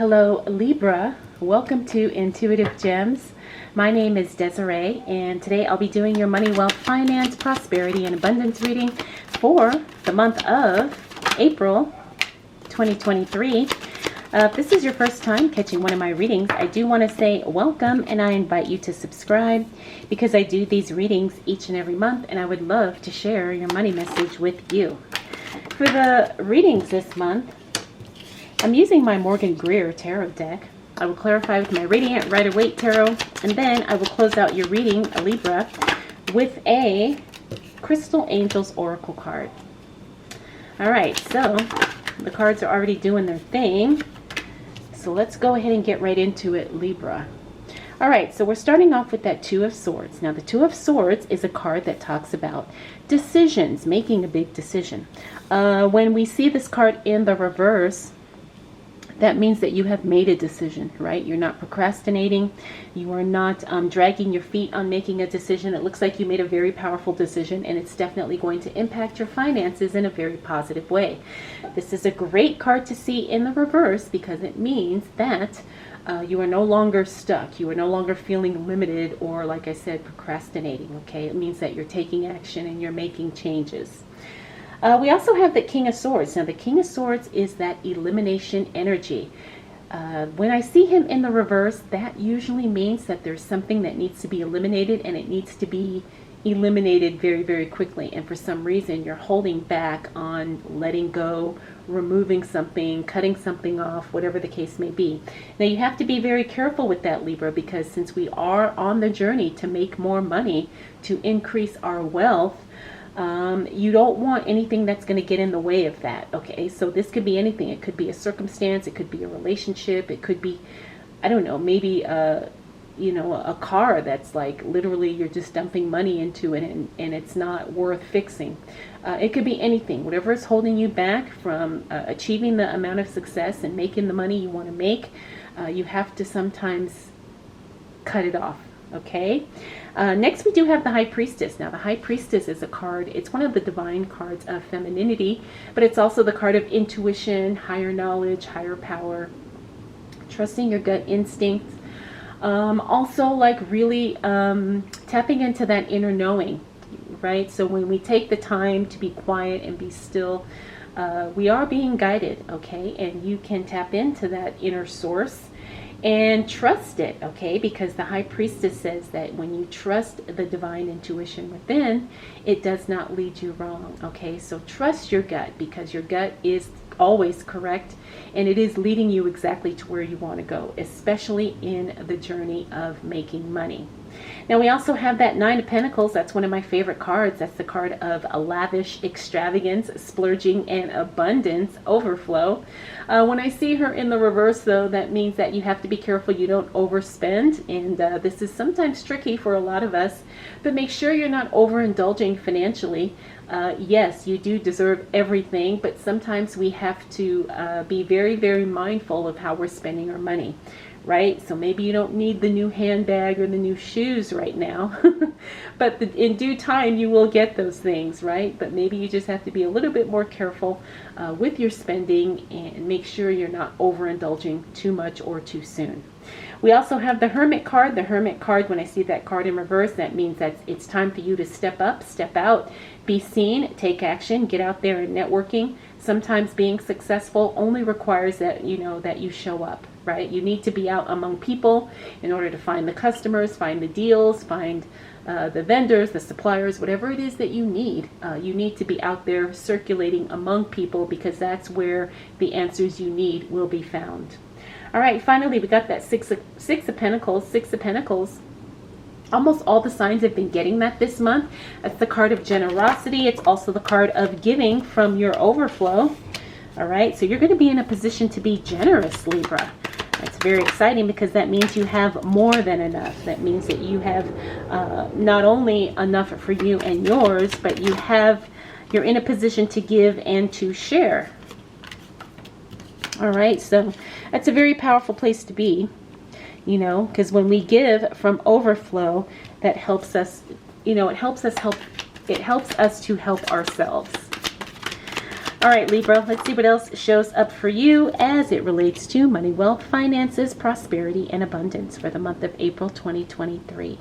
Hello Libra, welcome to Intuitive Gems. My name is Desiree and today I'll be doing your money, wealth, finance, prosperity, and abundance reading for the month of April 2023. If this is your first time catching one of my readings, I do want to say welcome and I invite you to subscribe because I do these readings each and every month and I would love to share your money message with you. For the readings this month, I'm using my Morgan Greer tarot deck. I will clarify with my Radiant Rider-Waite tarot, and then I will close out your reading, a Libra, with a Crystal Angels Oracle card. Alright, so the cards are already doing their thing. So let's go ahead and get right into it, Libra. Alright, so we're starting off with that Two of Swords. Now, the Two of Swords is a card that talks about decisions, making a big decision. When we see this card in the reverse, that means that you have made a decision, right? You're not procrastinating. You are not dragging your feet on making a decision. It looks like you made a very powerful decision, and it's definitely going to impact your finances in a very positive way. This is a great card to see in the reverse because it means that you are no longer stuck. You are no longer feeling limited or, like I said, procrastinating, okay? It means that you're taking action and you're making changes. We also have the King of Swords. Now, the King of Swords is that elimination energy. When I see him in the reverse, that usually means that there's something that needs to be eliminated, and it needs to be eliminated very, very quickly. And for some reason, you're holding back on letting go, removing something, cutting something off, whatever the case may be. Now, you have to be very careful with that, Libra, because since we are on the journey to make more money, to increase our wealth, you don't want anything that's going to get in the way of that. Okay, so this could be anything. It could be a circumstance, it could be a relationship, it could be, I don't know, maybe a car that's like literally you're just dumping money into it and it's not worth fixing. It could be anything, whatever is holding you back from achieving the amount of success and making the money you want to make. You have to sometimes cut it off. Okay, next we do have the High Priestess. Now, the High Priestess is a card, it's one of the divine cards of femininity, but it's also the card of intuition, higher knowledge, higher power, trusting your gut instincts, also like really tapping into that inner knowing, right? So when we take the time to be quiet and be still, we are being guided, okay? And you can tap into that inner source and trust it, okay? Because the High Priestess says that when you trust the divine intuition within, it does not lead you wrong, okay? So trust your gut, because your gut is always correct and it is leading you exactly to where you want to go, especially in the journey of making money. Now, we also have that Nine of Pentacles. That's one of my favorite cards. That's the card of a lavish extravagance, splurging, and abundance, overflow. When I see her in the reverse, though, that means that you have to be careful you don't overspend. And this is sometimes tricky for a lot of us, but make sure you're not overindulging financially. Yes, you do deserve everything, but sometimes we have to be very, very mindful of how we're spending our money. Right? So maybe you don't need the new handbag or the new shoes right now, but in due time you will get those things, right? But maybe you just have to be a little bit more careful with your spending and make sure you're not overindulging too much or too soon. We also have the Hermit card. The Hermit card, when I see that card in reverse, that means that it's time for you to step up, step out, be seen, take action, get out there and networking. Sometimes being successful only requires that, that you show up, right? You need to be out among people in order to find the customers, find the deals, find the vendors, the suppliers, whatever it is that you need. You need to be out there circulating among people because that's where the answers you need will be found. All right, finally, we got that Six of Pentacles. Six of Pentacles. Almost all the signs have been getting that this month. That's the card of generosity. It's also the card of giving from your overflow. All right, so you're going to be in a position to be generous, Libra. That's very exciting because that means you have more than enough. That means that you have not only enough for you and yours, but you're in a position to give and to share. All right, so that's a very powerful place to be. Because when we give from overflow, that helps us, it helps us to help ourselves. All right, Libra, let's see what else shows up for you as it relates to money, wealth, finances, prosperity, and abundance for the month of April 2023.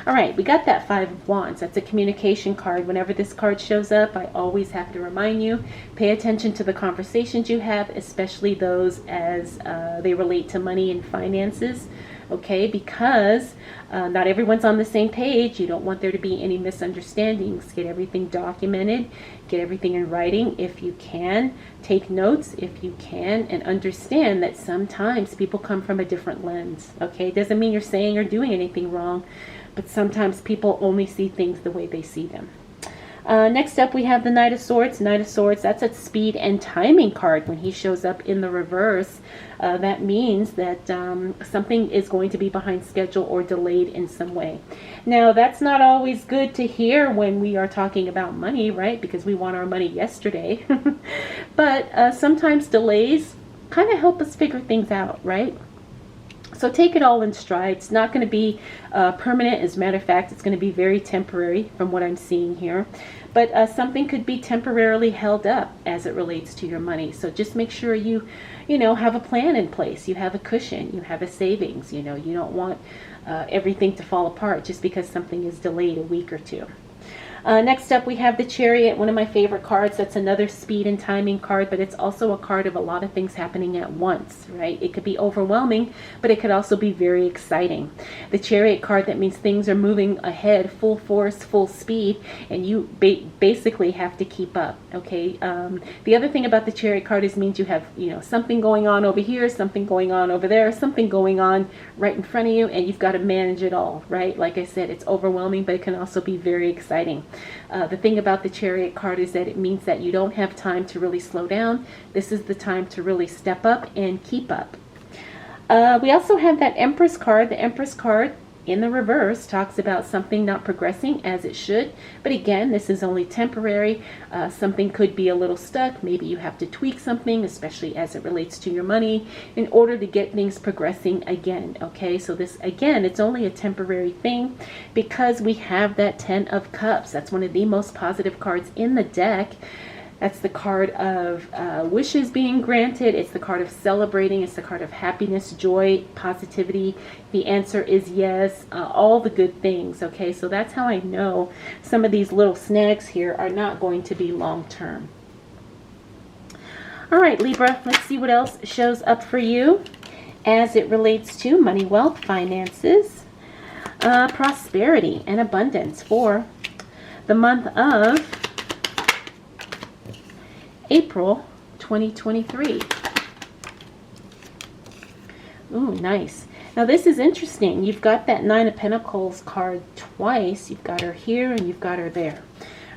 All right, we got that Five of Wands. That's a communication card. Whenever this card shows up, I always have to remind you, pay attention to the conversations you have, especially those as they relate to money and finances. Okay, because not everyone's on the same page. You don't want there to be any misunderstandings. Get everything documented, get everything in writing if you can. Take notes if you can, and understand that sometimes people come from a different lens. Okay, it doesn't mean you're saying or doing anything wrong, but sometimes people only see things the way they see them. Next up, we have the Knight of Swords. Knight of Swords, that's a speed and timing card. When he shows up in the reverse, that means that something is going to be behind schedule or delayed in some way. Now, that's not always good to hear when we are talking about money, right? Because we want our money yesterday. But sometimes delays kind of help us figure things out, right? So take it all in stride. It's not going to be permanent. As a matter of fact, it's going to be very temporary from what I'm seeing here. But something could be temporarily held up as it relates to your money. So just make sure you have a plan in place. You have a cushion. You have a savings. You don't want everything to fall apart just because something is delayed a week or two. Next up, we have the Chariot, one of my favorite cards. That's another speed and timing card, but it's also a card of a lot of things happening at once, right? It could be overwhelming, but it could also be very exciting. The Chariot card, that means things are moving ahead, full force, full speed, and you basically have to keep up, okay? The other thing about the Chariot card is means you have, something going on over here, something going on over there, something going on right in front of you, and you've got to manage it all, right? Like I said, it's overwhelming, but it can also be very exciting. The thing about the Chariot card is that it means that you don't have time to really slow down. This is the time to really step up and keep up. We also have that Empress card. The Empress card in the reverse talks about something not progressing as it should. But again, this is only temporary. Something could be a little stuck. Maybe you have to tweak something, especially as it relates to your money, in order to get things progressing again. Okay, so this, again, it's only a temporary thing because we have that Ten of Cups. That's one of the most positive cards in the deck. That's the card of wishes being granted. It's the card of celebrating. It's the card of happiness, joy, positivity. The answer is yes. All the good things. Okay, so that's how I know some of these little snags here are not going to be long term. All right, Libra, let's see what else shows up for you as it relates to money, wealth, finances, prosperity, and abundance for the month of April 2023. Ooh, nice. Now this is interesting. You've got that Nine of Pentacles card twice. You've got her here and you've got her there.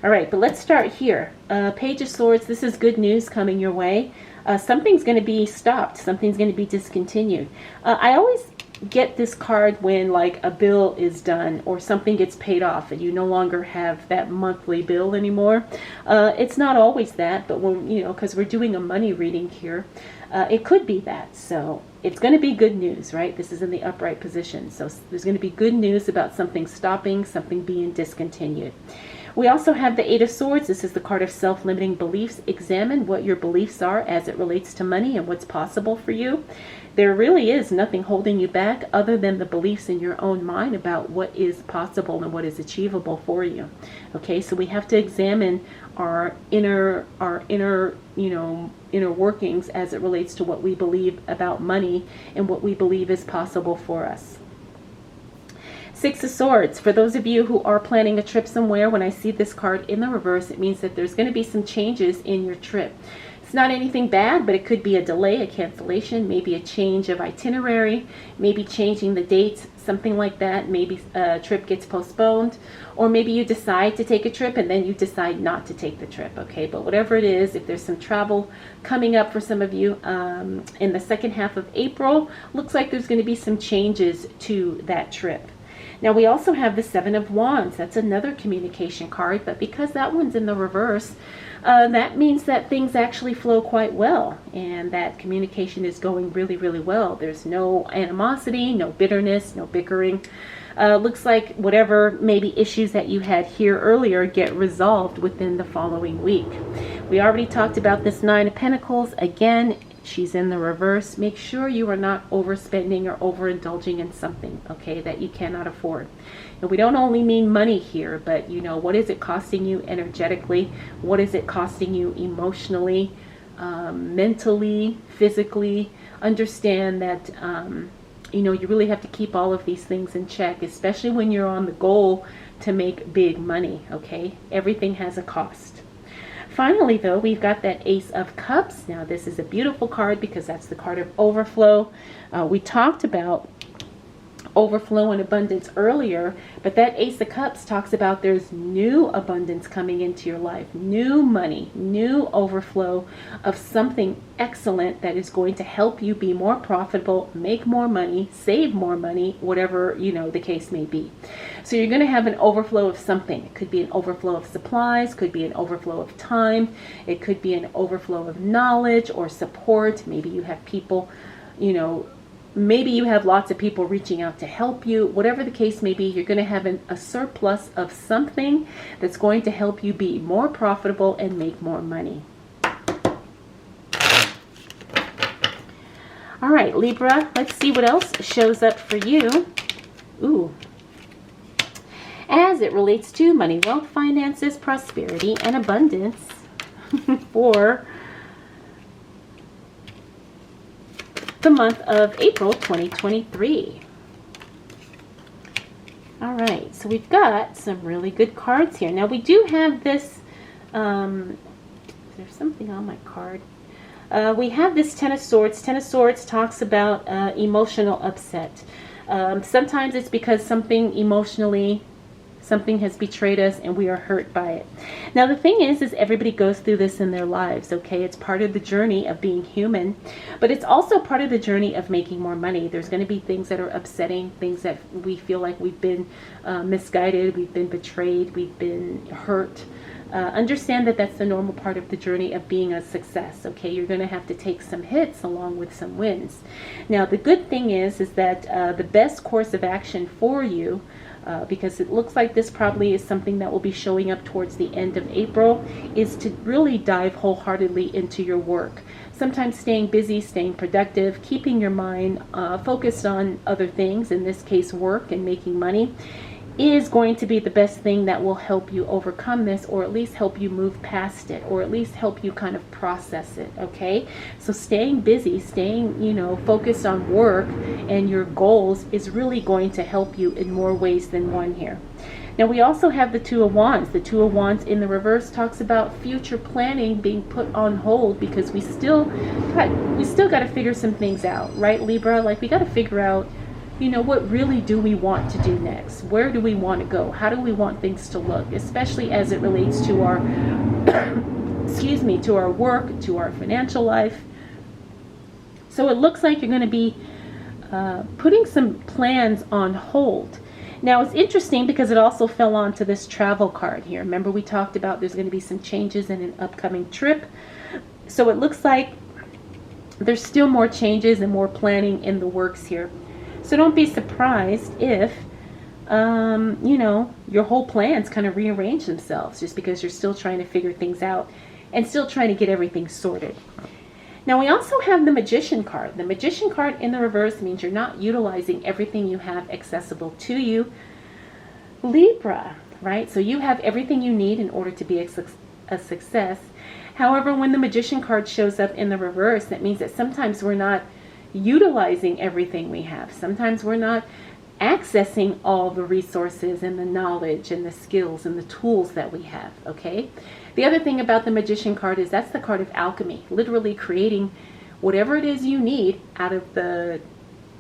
All right, but let's start here. Page of Swords. This is good news coming your way. Something's going to be stopped. Something's going to be discontinued. I always get this card when like a bill is done or something gets paid off and you no longer have that monthly bill anymore. It's not always that, but when, because we're doing a money reading here, it could be that. So it's going to be good news, right? This is in the upright position. So there's going to be good news about something stopping, something being discontinued. We also have the Eight of Swords. This is the card of self-limiting beliefs. Examine what your beliefs are as it relates to money and what's possible for you. There really is nothing holding you back other than the beliefs in your own mind about what is possible and what is achievable for you. Okay, so we have to examine our inner workings as it relates to what we believe about money and what we believe is possible for us. Six of Swords. For those of you who are planning a trip somewhere, when I see this card in the reverse, it means that there's going to be some changes in your trip. It's not anything bad, but it could be a delay, a cancellation, maybe a change of itinerary, maybe changing the dates, something like that. Maybe a trip gets postponed, or maybe you decide to take a trip and then you decide not to take the trip, okay? But whatever it is, if there's some travel coming up for some of you in the second half of April, looks like there's going to be some changes to that trip. Now we also have the Seven of Wands. That's another communication card, but because that one's in the reverse, that means that things actually flow quite well and that communication is going really, really well. There's no animosity, no bitterness, no bickering. Looks like whatever maybe issues that you had here earlier get resolved within the following week. We already talked about this Nine of Pentacles. Again, she's in the reverse. Make sure you are not overspending or overindulging in something, okay, that you cannot afford. And we don't only mean money here, but you know, what is it costing you energetically? What is it costing you emotionally, mentally, physically? Understand that, you know, you really have to keep all of these things in check, especially when you're on the goal to make big money, okay? Everything has a cost. Finally, though, we've got that Ace of Cups. Now, this is a beautiful card because that's the card of overflow. We talked about overflow and abundance earlier, but that Ace of Cups talks about there's new abundance coming into your life, new money, new overflow of something excellent that is going to help you be more profitable, make more money, save more money, whatever, you know, the case may be. So you're going to have an overflow of something. It could be an overflow of supplies, could be an overflow of time, it could be an overflow of knowledge or support. Maybe you have people, you know, maybe you have lots of people reaching out to help you. Whatever the case may be, you're going to have a surplus of something that's going to help you be more profitable and make more money. All right, Libra, let's see what else shows up for you. Ooh. As it relates to money, wealth, finances, prosperity, and abundance for the month of April 2023. All right, so we've got some really good cards here. Now we do have this, there's something on my card. We have this Ten of Swords. Ten of Swords talks about emotional upset. Sometimes it's because something has betrayed us and we are hurt by it. Now the thing is everybody goes through this in their lives, okay? It's part of the journey of being human, but it's also part of the journey of making more money. There's going to be things that are upsetting, things that we feel like we've been misguided, we've been betrayed, we've been hurt. Understand that that's the normal part of the journey of being a success, okay? You're going to have to take some hits along with some wins. Now the good thing is that the best course of action for you, because it looks like this probably is something that will be showing up towards the end of April, is to really dive wholeheartedly into your work. Sometimes staying busy, staying productive, keeping your mind focused on other things, in this case work and making money, is going to be the best thing that will help you overcome this, or at least help you move past it, or at least help you kind of process it, okay? So staying busy, staying, you know, focused on work and your goals is really going to help you in more ways than one here. Now we also have the Two of Wands. The Two of Wands in the reverse talks about future planning being put on hold because we still got to figure some things out, right, Libra? Like we got to figure out, you know, what really do we want to do next? Where do we want to go? How do we want things to look? Especially as it relates to our, excuse me, to our work, to our financial life. So it looks like you're going to be putting some plans on hold. Now it's interesting because it also fell onto this travel card here. Remember we talked about there's going to be some changes in an upcoming trip. So it looks like there's still more changes and more planning in the works here. So don't be surprised if, you know, your whole plans kind of rearrange themselves just because you're still trying to figure things out and still trying to get everything sorted. Now we also have the Magician card. The Magician card in the reverse means you're not utilizing everything you have accessible to you. Libra, right? So you have everything you need in order to be a success. However, when the Magician card shows up in the reverse, that means that sometimes we're not utilizing everything we have. Sometimes we're not accessing all the resources and the knowledge and the skills and the tools that we have, okay? The other thing about the Magician card is that's the card of alchemy, literally creating whatever it is you need out of the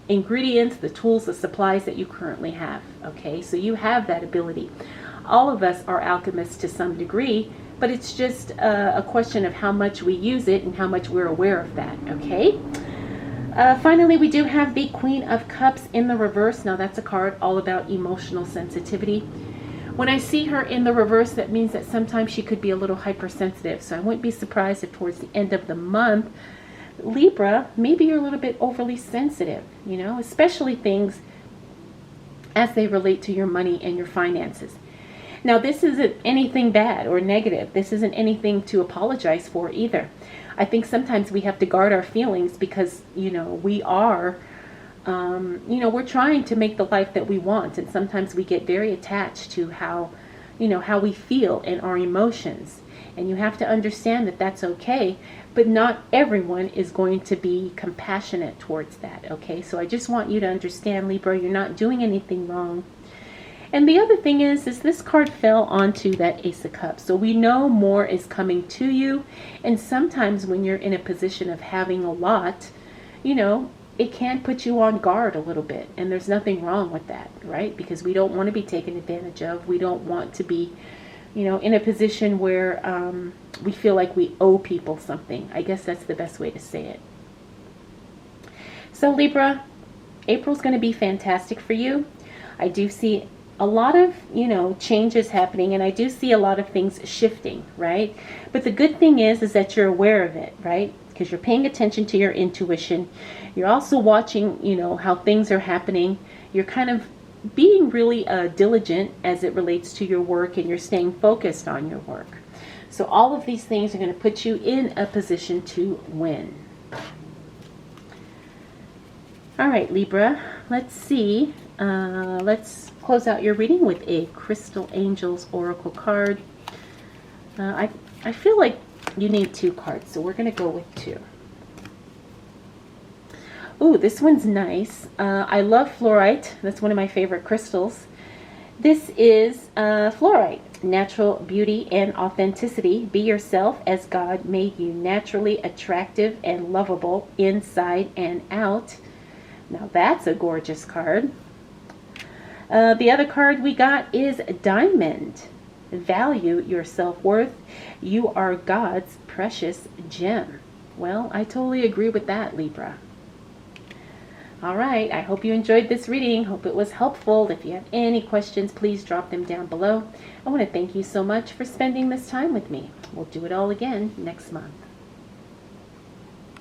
ingredients, the tools, the supplies that you currently have, okay? So you have that ability. All of us are alchemists to some degree, but it's just a question of how much we use it and how much we're aware of that, okay? Finally, we do have the Queen of Cups in the reverse. Now that's a card all about emotional sensitivity. When I see her in the reverse, that means that sometimes she could be a little hypersensitive. So I wouldn't be surprised if towards the end of the month, Libra, maybe you're a little bit overly sensitive, you know, especially things as they relate to your money and your finances. Now, this isn't anything bad or negative. This isn't anything to apologize for either. I think sometimes we have to guard our feelings because, we are, we're trying to make the life that we want. And sometimes we get very attached to how we feel and our emotions. And you have to understand that that's okay, but not everyone is going to be compassionate towards that, okay? So I just want you to understand, Libra, you're not doing anything wrong. And the other thing is this card fell onto that Ace of Cups. So we know more is coming to you. And sometimes when you're in a position of having a lot, it can put you on guard a little bit. And there's nothing wrong with that, right? Because we don't want to be taken advantage of. We don't want to be in a position where we feel like we owe people something. I guess that's the best way to say it. So Libra, April's going to be fantastic for you. I do see a lot of, changes happening, and I do see a lot of things shifting, right? But the good thing is that you're aware of it, right? Because you're paying attention to your intuition. You're also watching, how things are happening. You're kind of being really diligent as it relates to your work, and you're staying focused on your work. So all of these things are going to put you in a position to win. All right, Libra, let's see. Let's close out your reading with a Crystal Angels Oracle card. I feel like you need 2 cards, so we're going to go with 2. Ooh, this one's nice. I love fluorite. That's one of my favorite crystals. This is fluorite. Natural beauty and authenticity. Be yourself as God made you, naturally attractive and lovable inside and out. Now that's a gorgeous card. The other card we got is Diamond. Value your self-worth. You are God's precious gem. Well, I totally agree with that, Libra. All right, I hope you enjoyed this reading. Hope it was helpful. If you have any questions, please drop them down below. I want to thank you so much for spending this time with me. We'll do it all again next month.